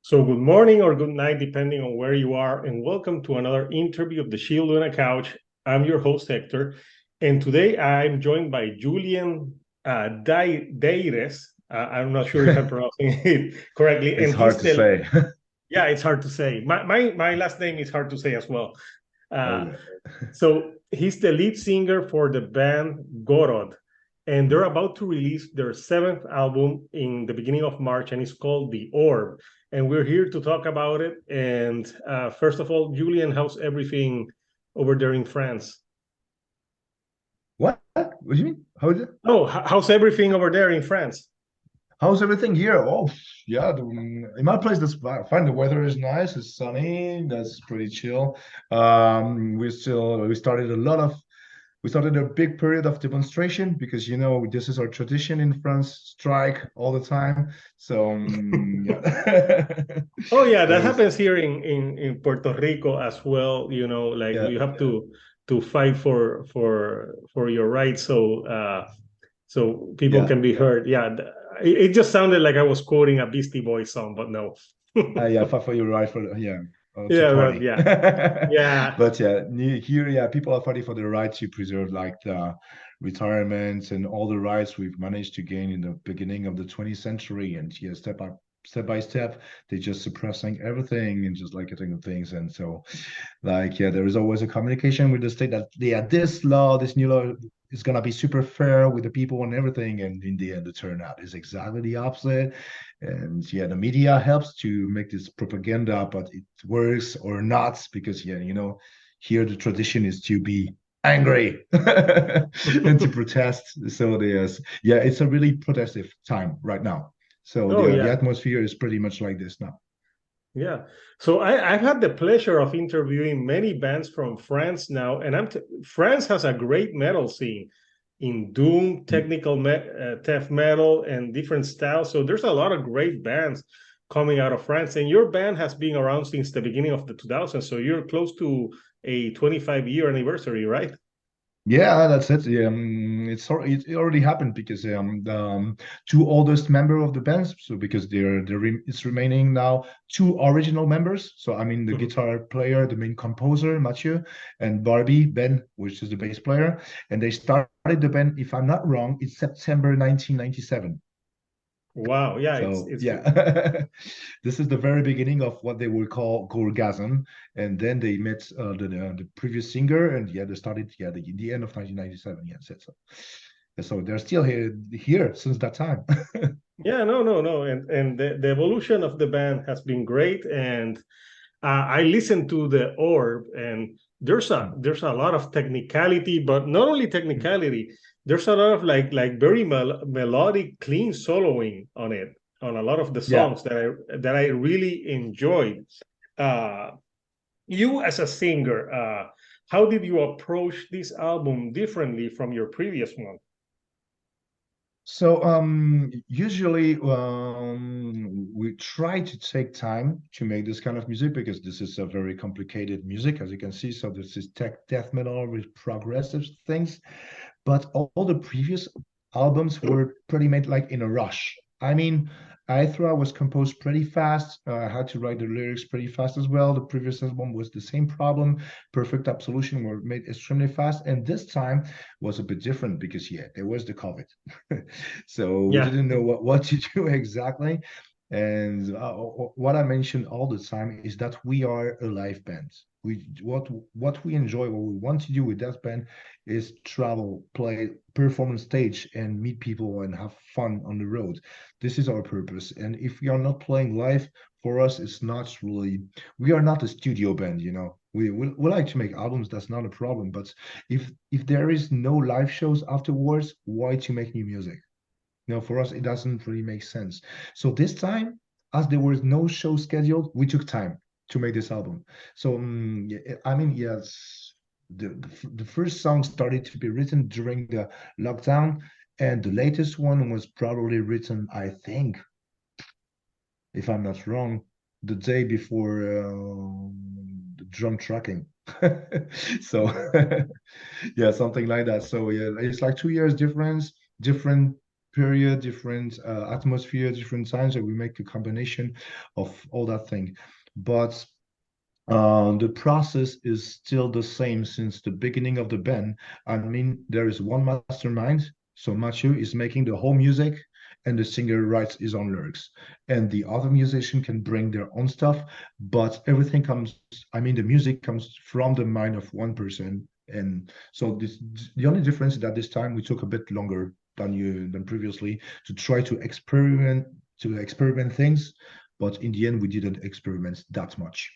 So good morning or good night, depending on where you are, and welcome to another interview of the Shield on a Couch. I'm your host, Hector, and today I'm joined by Julien Deyres. I'm not sure if I'm pronouncing it correctly, It's and hard he's to the, say. yeah, it's hard to say. My last name is hard to say as well. Uh, Okay. so he's the lead singer for the band Gorod, and they're about to release their seventh album in the beginning of March, and it's called The Orb. And we're here to talk about it. And first of all, Julian, how's everything over there in France? What? What do you mean? How is it? Oh, how's everything over there in France? How's everything here? Oh, yeah. In my place, that's fine. The weather is nice. It's sunny. That's pretty chill. We started a big period of demonstration because this is our tradition in France. Strike all the time. So yeah, Oh yeah, that there's happens here in Puerto Rico as well. You know, like yeah. you have to fight for your rights, so people Yeah. can be heard. Yeah, it just sounded like I was quoting a Beastie Boys song, but no. Yeah, for you're right for yeah to Yeah, but party, yeah, yeah. but yeah, here yeah people are fighting for the right to preserve like the retirements and all the rights we've managed to gain in the beginning of the 20th century, and yeah, step by step they're just suppressing everything and just like getting things, and so like, yeah, there is always a communication with the state that, yeah, this new law is gonna be super fair with the people and everything. And in the end, the turnout is exactly the opposite. And yeah, the media helps to make this propaganda, but it works or not because, yeah, here the tradition is to be angry and to protest. So there's, yeah, it's a really protestive time right now. So Oh the yeah. atmosphere is pretty much like this now. Yeah. So I've had the pleasure of interviewing many bands from France now, and France has a great metal scene in doom, death metal, and different styles. So there's a lot of great bands coming out of France, and your band has been around since the beginning of the 2000s. So you're close to a 25-year anniversary, right? Yeah, that's it. It already happened because the two oldest member of the band. So because it's remaining now two original members. So I mean the Mhm. guitar player, the main composer Mathieu, and Barbie Ben, which is the bass player, and they started the band, if I'm not wrong, in September 1997. Wow. Yeah. So It's yeah, this is the very beginning of what they would call Gorgasm, and then they met the previous singer, and yeah, they started the end of 1997. Yeah, so they're still here since that time. Yeah. No. And the evolution of the band has been great, and I listened to the Orb, and there's a lot of technicality, but not only technicality. There's a lot of like very melodic, clean soloing on it on a lot of the Yeah. songs that I really enjoyed. Uh, you as a singer, how did you approach this album differently from your previous one? So usually we try to take time to make this kind of music because this is a very complicated music, as you can see. So this is tech death metal with progressive things, but all the previous albums were pretty made like in a rush. I mean, I thought I was composed pretty fast. I had to write the lyrics pretty fast as well. The previous album was the same problem. Perfect Absolution were made extremely fast, and this time was a bit different because yeah, there was the COVID, so we Yeah. didn't know what to do exactly. And what I mentioned all the time is that we are a live band. What we enjoy, what we want to do with that band is travel, play, perform on stage, and meet people and have fun on the road. This is our purpose. And if we are not playing live, for us, it's not really. We are not a studio band, you know. We like to make albums. That's not a problem. But if there is no live shows afterwards, why to make new music? For us, it doesn't really make sense. So this time, as there was no show scheduled, we took time to make this album. So yeah, I mean, yes, the first song started to be written during the lockdown, and the latest one was probably written, I think, if I'm not wrong, the day before the drum tracking. So yeah, something like that. So yeah, it's like 2 years difference, different period, different atmosphere, different times, and we make a combination of all that thing. But the process is still the same since the beginning of the band. I mean, there is one mastermind. So Mathieu is making the whole music, and the singer writes his own lyrics. And the other musician can bring their own stuff, but everything comes, I mean, the music comes from the mind of one person. And so the only difference is that this time we took a bit longer than previously to try to experiment things, but in the end we didn't experiment that much.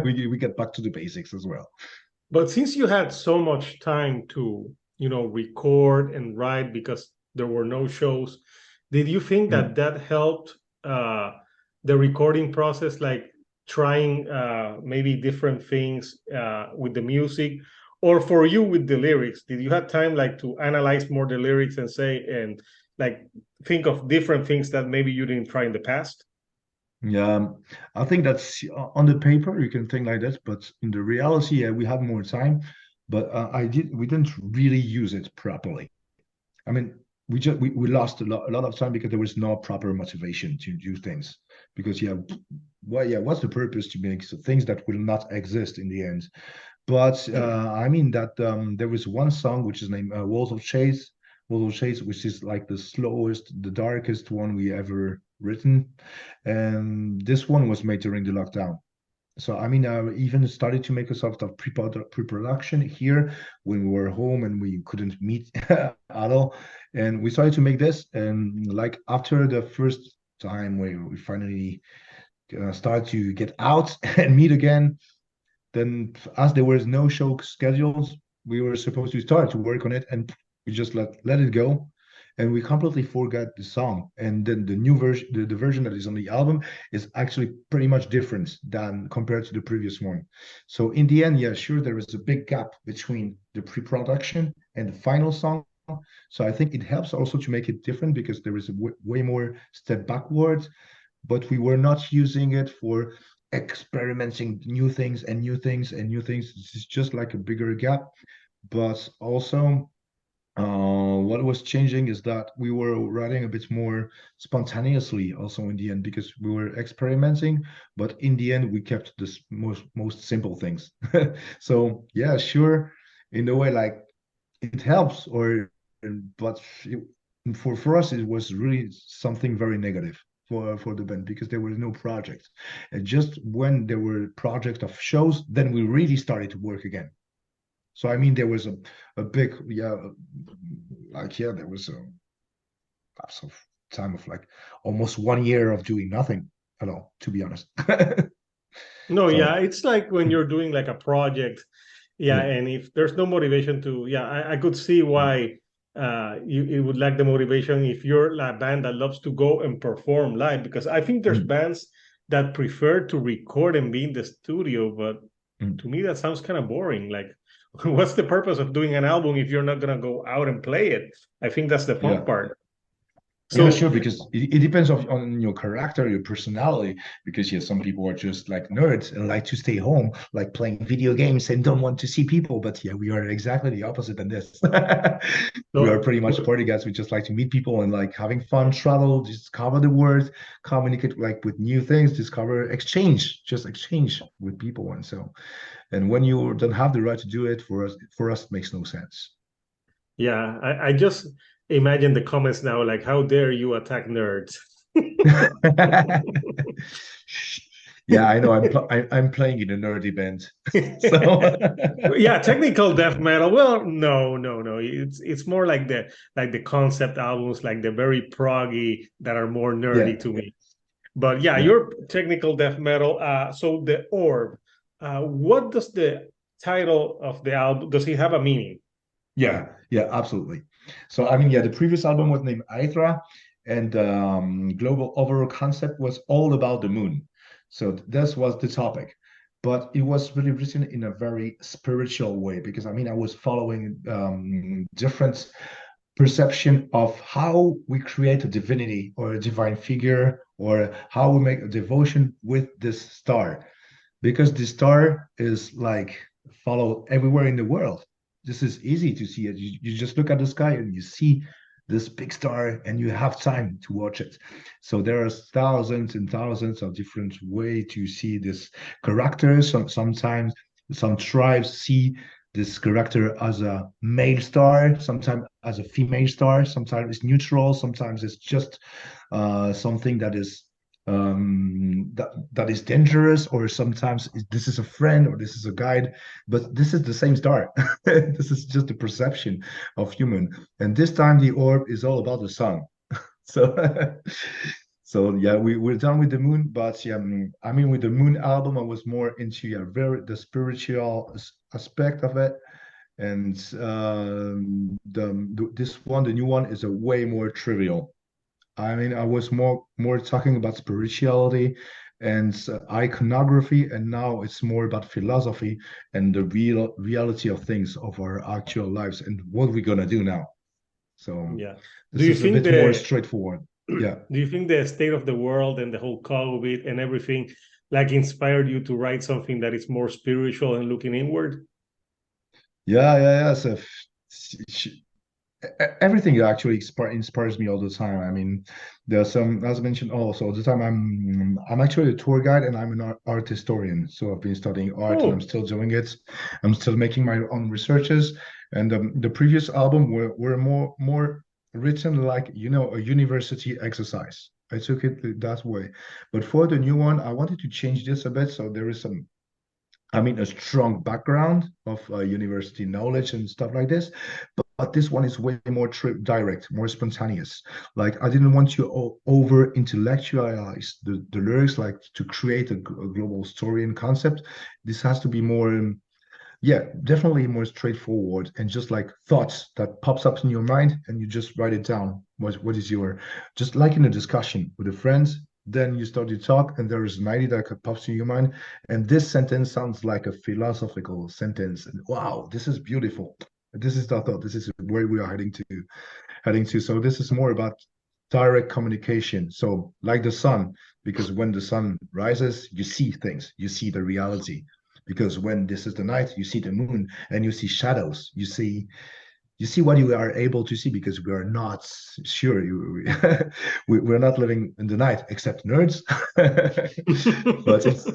We get back to the basics as well. But since you had so much time to, record and write because there were no shows, did you think that Mm. that helped the recording process, like trying maybe different things with the music, or for you with the lyrics? Did you have time like to analyze more the lyrics and say and like think of different things that maybe you didn't try in the past? Yeah, I think that's on the paper you can think like that, but in the reality, yeah, we had more time, but we didn't really use it properly. I mean, we lost a lot of time because there was no proper motivation to do things. Because what's the purpose to make things that will not exist in the end? But I mean that there was one song which is named Walls of Chase, which is like the slowest, the darkest one we ever written, and this one was made during the lockdown. So I mean, I even started to make a sort of pre-production here when we were home and we couldn't meet at all, and we started to make this. And like after the first time where we finally started to get out and meet again, then as there was no show scheduled, we were supposed to start to work on it, and we just let it go, and we completely forgot the song. And then the new version, the version that is on the album, is actually pretty much different than compared to the previous one. So in the end, yeah, sure, there is a big gap between the pre-production and the final song. So I think it helps also to make it different because there is a way more step backwards, but we were not using it for experimenting new things and new things and new things. It's just like a bigger gap. But also, what was changing is that we were writing a bit more spontaneously also in the end because we were experimenting, but in the end we kept the most simple things. So yeah, sure, in a way, like it helps, or but for us it was really something very negative for the band because there was no project. And just when there were projects of shows, then we really started to work again. So I mean, there was a big, yeah, like yeah, there was a lapse of time of like almost 1 year of doing nothing at all, to be honest. No, yeah, So it's like when you're doing like a project, yeah, yeah. and if there's no motivation to, yeah, I could see why you would lack the motivation if you're a band that loves to go and perform live, because I think there's Mm, bands that prefer to record and be in the studio, but mm. to me that sounds kind of boring. Like, what's the purpose of doing an album if you're not gonna go out and play it? I think that's the fun Yeah. part. Yeah, So sure, because it depends on your character, your personality. Because yeah, some people are just like nerds and like to stay home, like playing video games and don't want to see people. But yeah, we are exactly the opposite than this. We are so pretty much party guys. We just like to meet people and like having fun, travel, discover the world, communicate like with new things, discover, just exchange with people. And so, and when you don't have the right to do it, for us, it makes no sense. yeah, I just imagine the comments now, like, how dare you attack nerds? Yeah, I know. I'm playing in a nerdy band, so Yeah, technical death metal. Well, no. It's more like the concept albums, like the very proggy that are more yeah, nerdy to me. But yeah, yeah, your technical death metal. So the orb. What does the title of the album? Does it have a meaning? yeah, absolutely. So I mean, yeah, the previous album was named Aethra, and global overall concept was all about the moon. So this was the topic, but it was really written in a very spiritual way because I mean, I was following different perception of how we create a divinity or a divine figure or how we make a devotion with this star because the star is like followed everywhere in the world. This is easy to see it. You just look at the sky and you see this big star and you have time to watch it. So there are thousands and thousands of different way to see this character. Sometimes some tribes see this character as a male star, sometimes as a female star, sometimes it's neutral, sometimes it's just something that is that is dangerous, or sometimes this is a friend or this is a guide, but this is the same star. This is just the perception of human. And this time the orb is all about the sun. So so yeah, we're done with the moon, but yeah, I mean with the moon album, I was more into very the spiritual aspect of it. And this one, the new one, is a way more trivial. I mean, I was more talking about spirituality and iconography, and now it's more about philosophy and the reality of things of our actual lives and what we're gonna do now. So Yeah. Do this you is a think bit more the straightforward. Yeah. do you think the state of the world and the whole COVID and everything like inspired you to write something that is more spiritual and looking inward? Yeah. So everything actually inspires me all the time. I mean, there's some, as I mentioned, also all the time. I'm actually a tour guide and I'm an art historian. So I've been studying art and I'm Oh, still doing it. I'm still making my own researches. And the previous album were more written like, you know, a university exercise. I took it that way. But for the new one, I wanted to change this a bit. So there is some, I mean, a strong background of university knowledge and stuff like this, but this one is way more direct, more spontaneous. Like I didn't want to over intellectualize the lyrics, like to create a global story and concept. This has to be more, yeah, definitely more straightforward and just like thoughts that pops up in your mind and you just write it down. What is your, just like in a discussion with a friend, then you start to talk and there is an idea that pops in your mind. And this sentence sounds like a philosophical sentence. And wow, this is beautiful. This is the thought. This is where we are heading to. So this is more about direct communication. So like the sun, because when the sun rises, you see things, you see the reality. Because when this is the night, you see the moon and you see shadows. You see what you are able to see because we are not sure. We're not living in the night, except nerds. But it's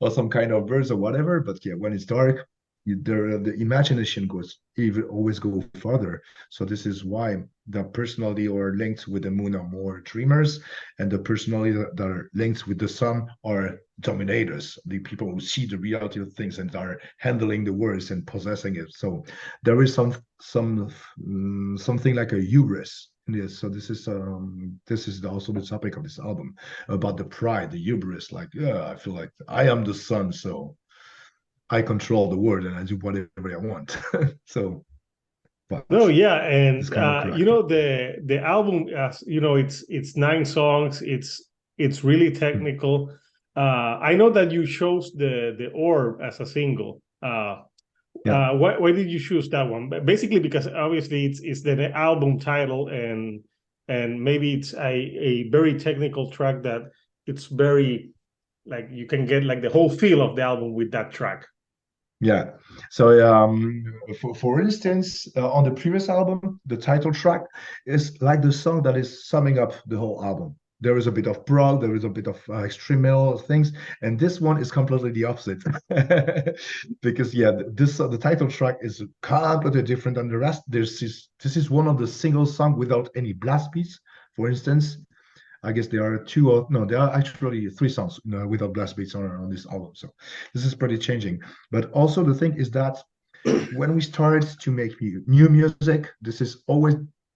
or some kind of birds or whatever. But yeah, when it's dark, the imagination goes even always go further. So this is why the personality or linked with the moon are more dreamers, and the personality that are linked with the sun are dominators, the people who see the reality of things and are handling the words and possessing it. So there is something like a hubris in this. So this is also the topic of this album about the pride, the hubris. Like, yeah, I feel like I am the sun, so I control the world and I do whatever I want. So, but no, yeah, this and kind of character. the album, as you know, it's 9 songs. It's really technical. I know that you chose the orb as a single. Yeah. Why did you choose that one? Basically, because obviously it's the album title, and maybe it's a very technical track that it's very like you can get like the whole feel of the album with that track. Yeah. So for instance, on the previous album, the title track is like the song that is summing up the whole album. There is a bit of prog, there is a bit of extreme metal things, and this one is completely the opposite. Because yeah, the title track is completely different than the rest. This is one of the single song without any blast beats. For instance, I guess there are two or no, there are actually three songs without blast beats on this album. So this is pretty changing. But also the thing is that when we start to make new music,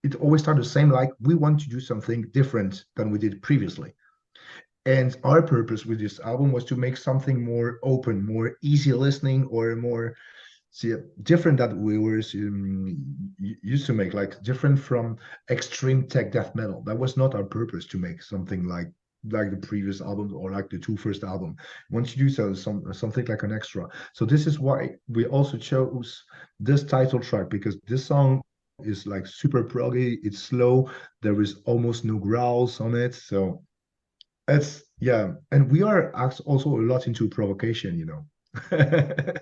it always starts the same. Like we want to do something different than we did previously. And our purpose with this album was to make something more open, more easy listening, or more see different that we were used to make, like different from extreme tech death metal. That was not our purpose to make something like the previous albums or like the two first album. Once you do something like an extra. So this is why we also chose this title track, because this song is like super proggy, it's slow, there is almost no growls on it. So it's yeah, and we are also a lot into provocation, you know. Okay.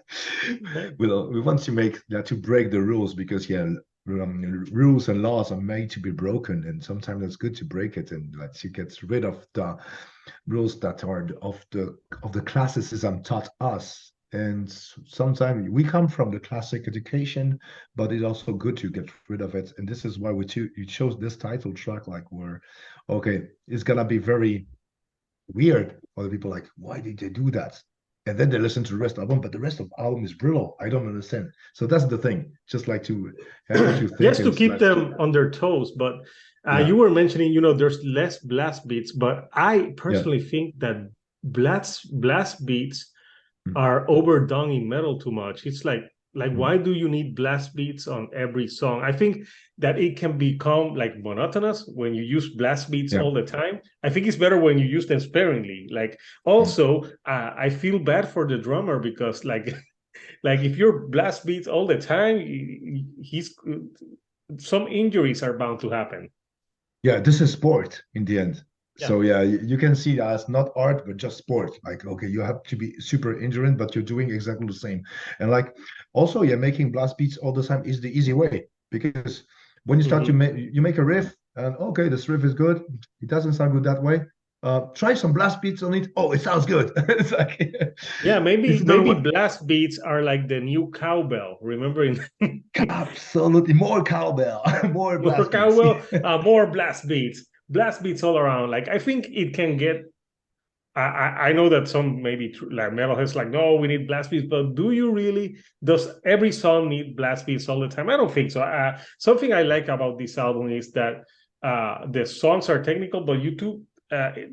We want to make, yeah, to break the rules, because yeah, rules and laws are made to be broken, and sometimes it's good to break it and let you get rid of the rules that are of the classicism taught us. And sometimes we come from the classic education, but it's also good to get rid of it. And this is why you chose this title track, like where, okay, it's gonna be very weird for the people, like, why did they do that? And then they listen to the rest of the album, but the rest of the album is brutal. I don't understand. So that's the thing. Just like to have you think Just to and keep slash, them on their toes. But yeah, you were mentioning, there's less blast beats, but I yeah. personally think that blast beats Mm. are overdone in metal too much. It's like Mm. why do you need blast beats on every song? I think that it can become like monotonous when you use blast beats Yeah. all the time. I think it's better when you use them sparingly. Like Mm. also, I feel bad for the drummer because like like if you're blast beats all the time, he's some injuries are bound to happen. Yeah, this is sport in the end. Yeah. So yeah, you can see that as not art, but just sport. Like, okay, you have to be super endurant, but you're doing exactly the same. And like also, yeah, making blast beats all the time is the easy way, because when you start to Mhm. make you make a riff and okay, this riff is good. It doesn't sound good that way. Try some blast beats on it. Oh, it sounds good. It's like Yeah, maybe it's another maybe way. blast beats are like the new cowbell. Remember in Absolutely more cowbell, more more blast beats. cowbell, more blast beats all around. Like I think it can get. I know that some maybe like metalheads like no, we need blast beats, but do you really? Does every song need blast beats all the time? I don't think so. Something I like about this album is that the songs are technical, but you took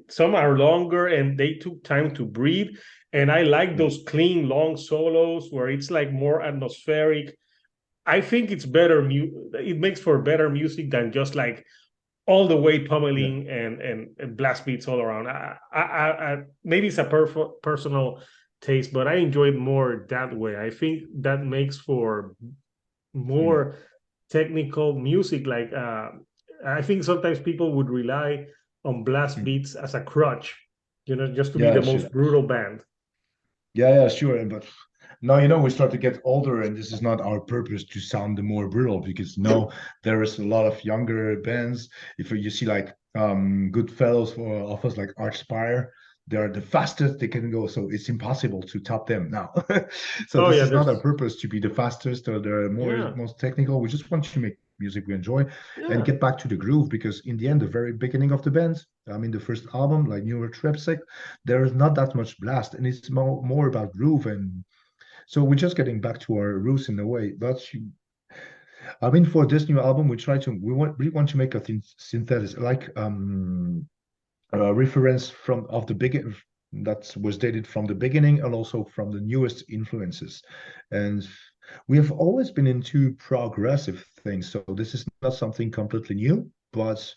some are longer and they took time to breathe. And I like those clean long solos where it's like more atmospheric. I think it's better. It makes for better music than just like all the way Yeah. pummeling and blast beats all around. Maybe it's a personal taste, but I enjoy it more that way. I think that makes for Mm. more technical music. Like I think sometimes people would rely on blast Mm. beats as a crutch, just to be Yeah, the sure. most brutal band. Yeah, sure. But now, we start to get older, and this is not our purpose to sound the more brutal, because now there is a lot of younger bands. If you see like good fellows for of us like Archspire, they're the fastest they can go, so it's impossible to top them now. So Oh this yeah, is not our there's purpose to be the fastest or the yeah, most technical. We just want to make music we enjoy and yeah. get back to the groove, because in the end, the very beginning of the band, I mean the first album, like Newer Tripsic, there is not that much blast, and it's more about groove. And so we're just getting back to our roots in a way. But I mean, for this new album, we want to make a synthesis, like a reference from of the begin that was dated from the beginning and also from the newest influences. And we have always been into progressive things, so this is not something completely new, but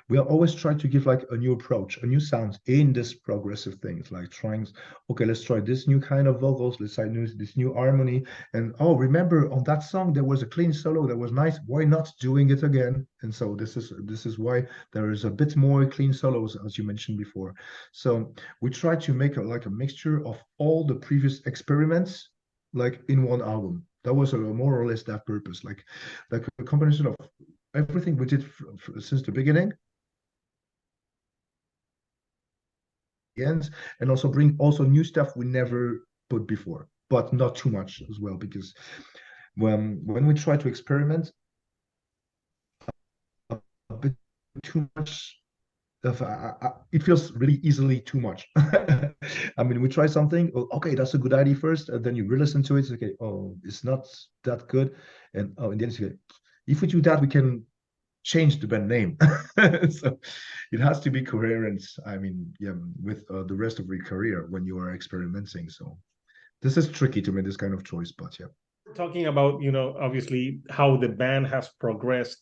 we are always trying to give like a new approach, a new sound in this progressive things, like trying, okay, let's try this new kind of vocals, let's try this new harmony. And oh, remember on that song there was a clean solo that was nice, why not doing it again? And so this is why there is a bit more clean solos, as you mentioned before. So we try to make like a mixture of all the previous experiments, like in one album. That was a more or less that purpose, like a combination of everything we did since the beginning, ends, and also bring also new stuff we never put before, but not too much as well, because when we try to experiment a bit too much it feels really easily too much. I mean, we try something, oh, okay, that's a good idea first, and then you re-listen to it, it's okay, oh, it's not that good, and oh, in the end, it's okay. If we do that, we can change the band name. So it has to be coherent. I mean, yeah, with the rest of your career when you are experimenting. So this is tricky to make this kind of choice, but yeah. Talking about obviously how the band has progressed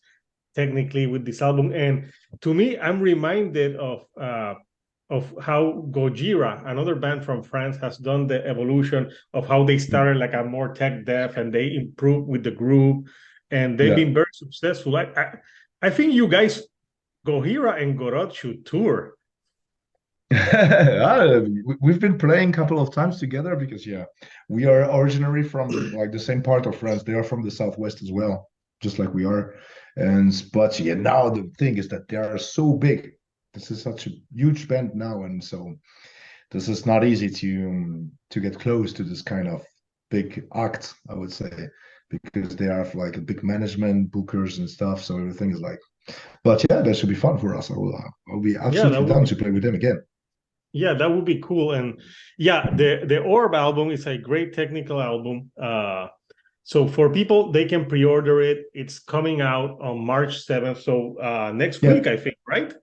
technically with this album, and to me I'm reminded of how Gojira, another band from France, has done the evolution of how they Mm. started like a more tech dev and they improved with the group and they've Yeah. been very successful. I think you guys, Gojira and Gorod, should tour. We've been playing a couple of times together, because yeah, we are originally from like the same part of France. They are from the southwest as well. just like we are. And but yeah, now the thing is that they are so big. This is such a huge band now, and so this is not easy to get close to this kind of big act, I would say, because they have like a big management, bookers and stuff. So everything is like, but yeah, that should be fun for us. I'll be Yeah, that absolutely would down be. to play with them again. Yeah, that would be cool. And yeah, the Orb album is a great technical album. So for people, they can pre-order it. It's coming out on March 7th. So next Yeah, week, I think, right?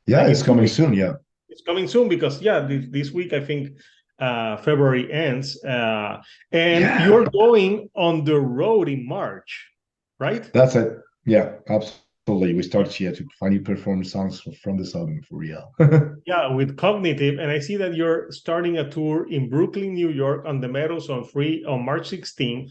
yeah, Like in it's two coming weeks. soon. Yeah, It's coming soon because yeah, this week I think February ends. And yeah, you're going on the road in March, right? that's it. Yeah, absolutely. We started here to finally perform songs from this album for real. Yeah, with Cognitive, and I see that you're starting a tour in Brooklyn, New York, on the Meadows on March 16th,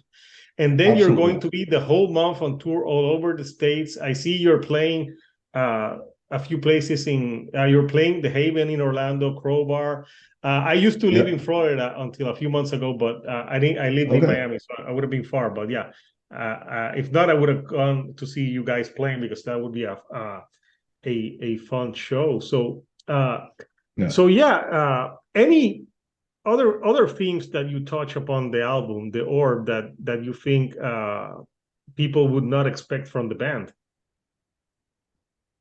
and then you're going Absolutely. to be the whole month on tour all over the states. I see you're playing uh, a few places in. You're playing the Haven in Orlando, Crowbar. I used to live Yeah. in Florida until a few months ago, but I didn't. I lived in Okay. Miami, so I would have been far. But yeah, if not, I would have gone to see you guys playing because that would be a fun show. Yeah. So yeah, any other themes that you touch upon the album, the orb that you think people would not expect from the band?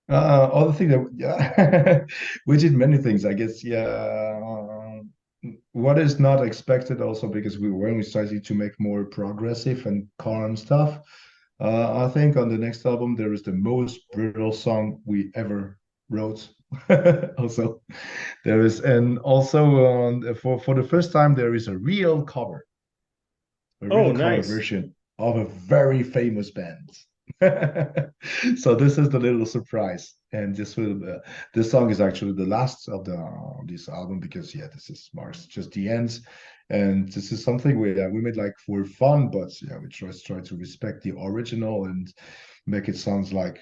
Other thing that yeah, we did many things, I guess. Yeah. What is not expected also because when we started to make more progressive and calm stuff, I think on the next album there is the most brutal song we ever wrote. Also, there is, and also for the first time there is a Oh, real cover nice. version of a very famous band. So this is the little surprise, and this song is actually the last of the this album because yeah, this is marks just the end, and this is something we made like for fun, but yeah, we try to respect the original and make it sounds like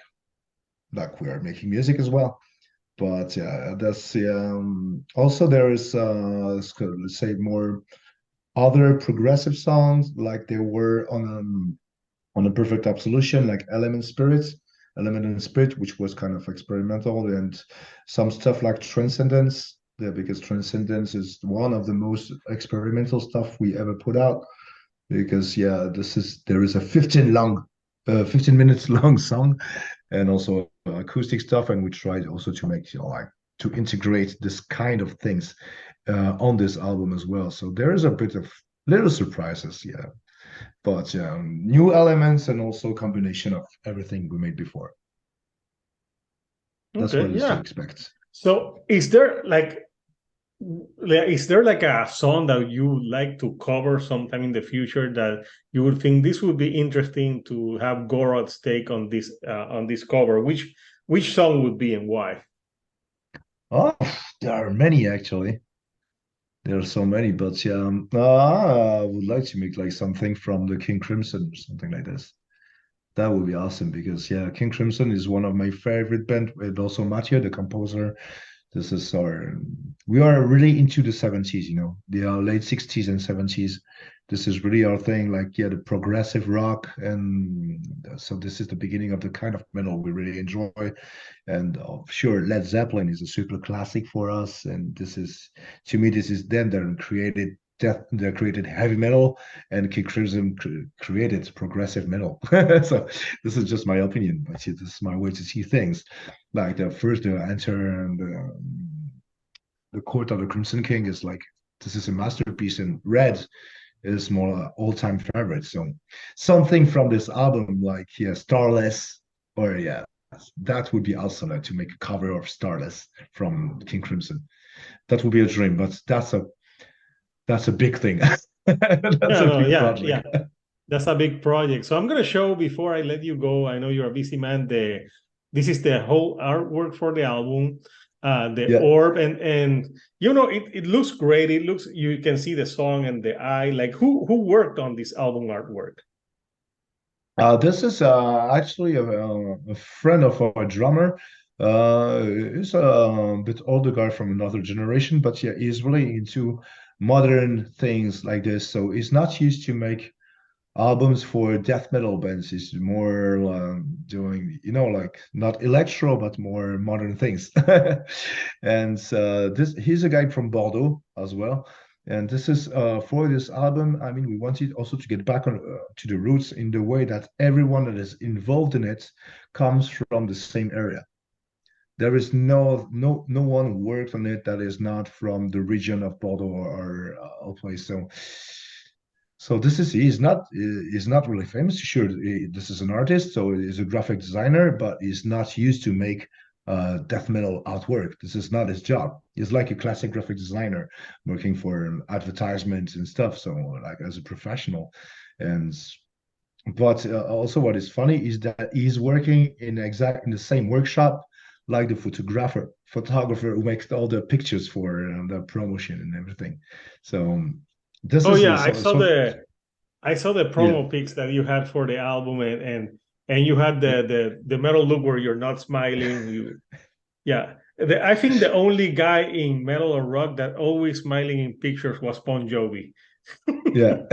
we are making music as well. But yeah, that's also there is let's say more other progressive songs like there were on a perfect absolution like element and spirit, which was kind of experimental, and some stuff like transcendence, yeah, because transcendence is one of the most experimental stuff we ever put out, because yeah, there is a 15 minutes long song, and also acoustic stuff, and we tried also to make like to integrate this kind of things on this album as well. So there is a bit of little surprises, yeah, but new elements and also combination of everything we made before. That's Okay, what is to yeah. expect. So is there like a song that you would like to cover sometime in the future that you would think this would be interesting to have Gorod's take on this cover? Which song would be and why? Oh, there are many actually. There are so many, but yeah, I would like to make like something from the King Crimson or something like this. That would be awesome because yeah, King Crimson is one of my favorite band, and also Mathieu, the composer. This is our we are really into the 70s, you know, the late 60s and 70s. This is really our thing, like yeah, the progressive rock, and so this is the beginning of the kind of metal we really enjoy. And sure, Led Zeppelin is a super classic for us, and this is to me, this is them that created death, that created heavy metal, and King Crimson created progressive metal. So this is just my opinion, but this is my way to see things. Like the first enter and the Court of the Crimson King is like this is a masterpiece, and Red is more all-time favorite. So something from this album, like yeah, Starless, or yeah, that would be awesome to make a cover of Starless from King Crimson. That would be a dream, but that's a big thing. That's Yeah, a no, big yeah, project. yeah. That's a big project. So I'm gonna show before I let you go. I know you're a busy man. This is the whole artwork for the album, the Yeah. orb, and you know it looks great. It looks you can see the song and the eye. Like who worked on this album artwork? This is actually a friend of our drummer. He's a bit older guy from another generation, but yeah, he's really into modern things like this. So he's not used to make albums for death metal bands is more doing, like not electro, but more modern things. And this he's a guy from Bordeaux as well. And this is for this album. I mean, we wanted also to get back on to the roots in the way that everyone that is involved in it comes from the same area. There is no one who worked on it that is not from the region of Bordeaux or place. So this is he's not really famous. Sure, this is an artist, so he's a graphic designer, but he's not used to make death metal artwork. This is not his job. He's like a classic graphic designer working for advertisements and stuff. So like as a professional, and but also what is funny is that he's working in the same workshop like the photographer who makes all the pictures for the promotion and everything. So this Oh is yeah, I saw the yeah. promo pics that you had for the album, and you had the metal look where you're not smiling. Yeah, I think the only guy in metal or rock that always smiling in pictures was Bon Jovi. Yeah,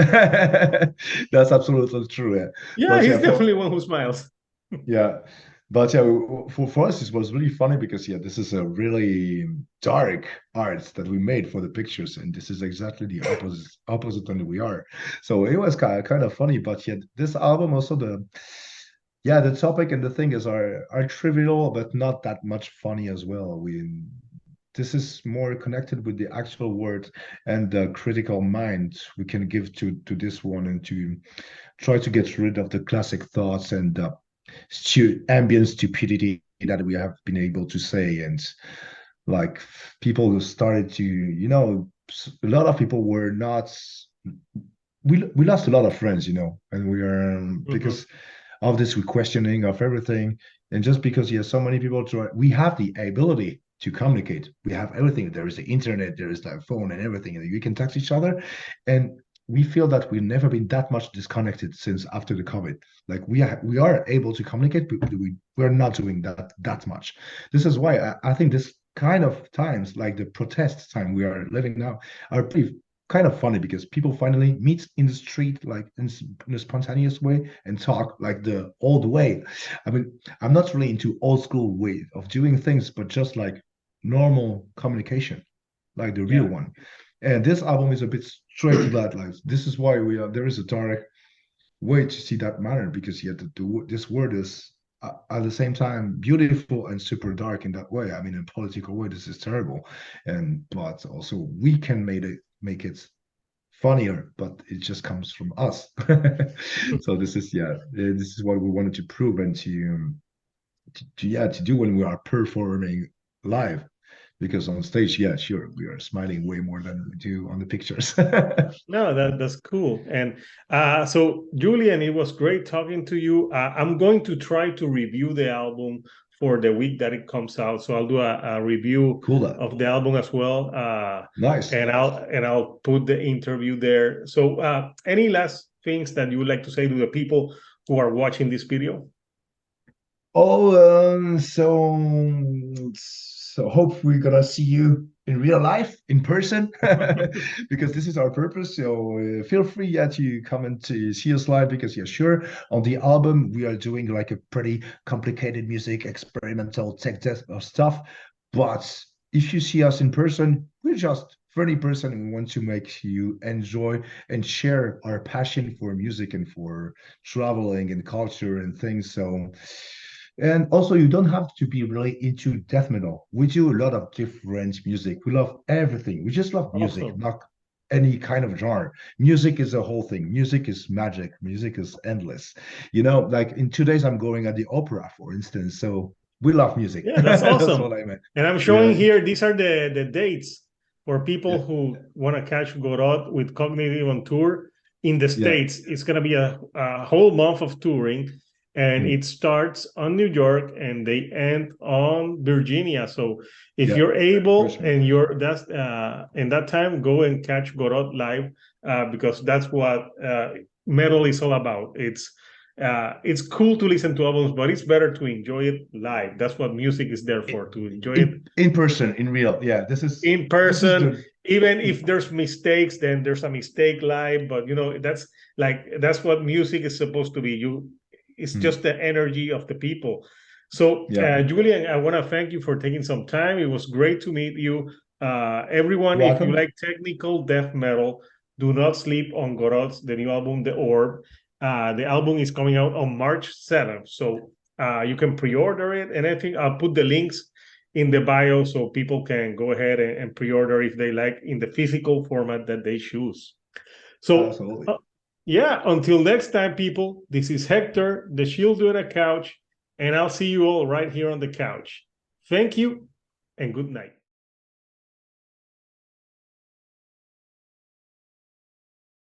that's absolutely true. Yeah, Yeah, but he's yeah, the only one who smiles. yeah, but yeah, for us it was really funny because yeah, this is a really dark art that we made for the pictures, and this is exactly the opposite than we are. So it was kind of funny, but yet this album also the topic and the thing is are trivial, but not that much funny as well. This is more connected with the actual word and the critical mind we can give to this one, and to try to get rid of the classic thoughts and the ambient stupidity that we have been able to say. And like people who started to, a lot of people were not. We lost a lot of friends, and we are Mhm. because of this questioning of everything. And just because you have so many people try, we have the ability to communicate. We have everything. There is the internet, there is the phone and everything, and we can text each other. And we feel that we've never been that much disconnected since after the COVID. Like we are able to communicate, but we're not doing that much. This is why I think this kind of times, like the protest time we are living now, are pretty kind of funny because people finally meet in the street like in a spontaneous way and talk like the old way. I mean, I'm not really into old school way of doing things, but just like normal communication, like the real Yeah. one. And this album is a bit straight to that. Like this is why we are. There is a dark way to see that matter because yeah, this word is at the same time beautiful and super dark in that way. I mean, in political way, this is terrible, and but also we can make it funnier, but it just comes from us. So this is what we wanted to prove and to do when we are performing live. Because on stage, yeah, sure, we are smiling way more than we do on the pictures. No, that's cool. And so, Julian, it was great talking to you. I'm going to try to review the album for the week that it comes out. So I'll do a review Cool. of the album as well, Nice. and I'll put the interview there. So, any last things that you would like to say to the people who are watching this video? Oh, so hope we're gonna see you in real life, in person, because this is our purpose. So feel free, yeah, to come and to see us live because yeah, sure, on the album we are doing like a pretty complicated music, experimental tech death of stuff. But if you see us in person, we're just friendly person and we want to make you enjoy and share our passion for music and for traveling and culture and things. So and also, you don't have to be really into death metal. We do a lot of different music. We love everything. We just love music, Awesome. not any kind of genre. Music is a whole thing. Music is magic. Music is endless. Like in 2 days, I'm going at the opera, for instance. So we love music. Yeah, that's That's awesome. what I meant. And I'm Yeah, showing here, these are the dates for yeah, people who want to catch Gorod with Cognitive on tour in the yeah, States. It's going to be a whole month of touring, and yeah, it starts on New York and they end on Virginia. So if yeah, you're for able sure. and you're that's in that time, go and catch Gorod live because that's what metal is all about. It's cool to listen to albums, but it's better to enjoy it live. That's what music is there for, to enjoy it In person, in real. Yeah, this is in this is person, the even if there's mistakes, then there's a mistake live. But that's what music is supposed to be. It's just the energy of the people. So, Yeah. Julian, I want to thank you for taking some time. It was great to meet you. Everyone, if you Welcome. like technical death metal, do not sleep on Gorod's the new album, The Orb. The album is coming out on March 7th, so you can pre-order it. And I think I'll put the links in the bio so people can go ahead and pre-order if they like in the physical format that they choose. So, Absolutely. yeah, until next time, people, this is Hector, the Shield on the Couch, and I'll see you all right here on the couch. Thank you and good night.